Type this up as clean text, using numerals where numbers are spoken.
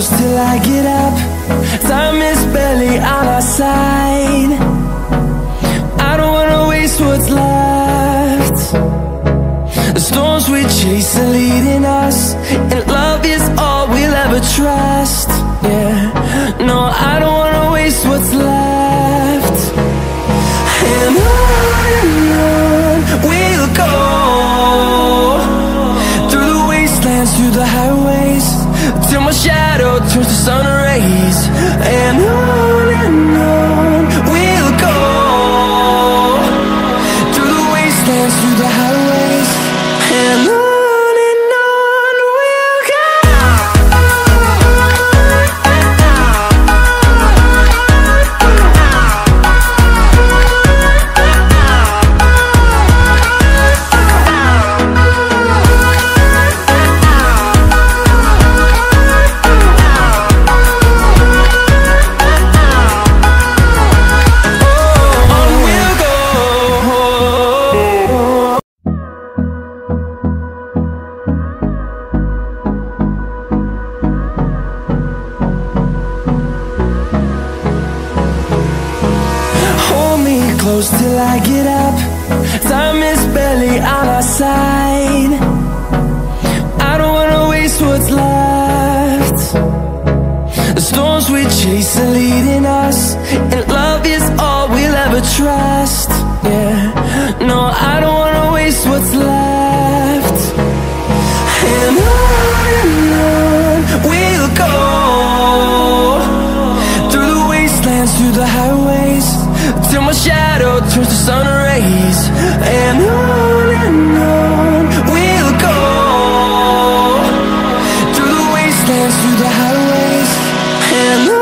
close till I get up. Time is barely on our side. I don't wanna waste what's left. The storms we chase are leading us, and love is all we'll ever trust. Yeah, no, I don't wanna waste what's left. And on we'll go, through the wastelands, through the highways, till my shadow turns to sun rays. And on we'll go, through the wastelands, through the highways, and on we'll go. Close till I get up. Time is barely on our side. I don't wanna waste what's left. The storms we chase are leading us, and love is all we'll ever trust. Yeah, no, I don't wanna waste what's left. And on we'll go, through the wastelands, through the highways, till my shadow turns to sun rays. And on we'll go, through the wastelands, through the highways, and on.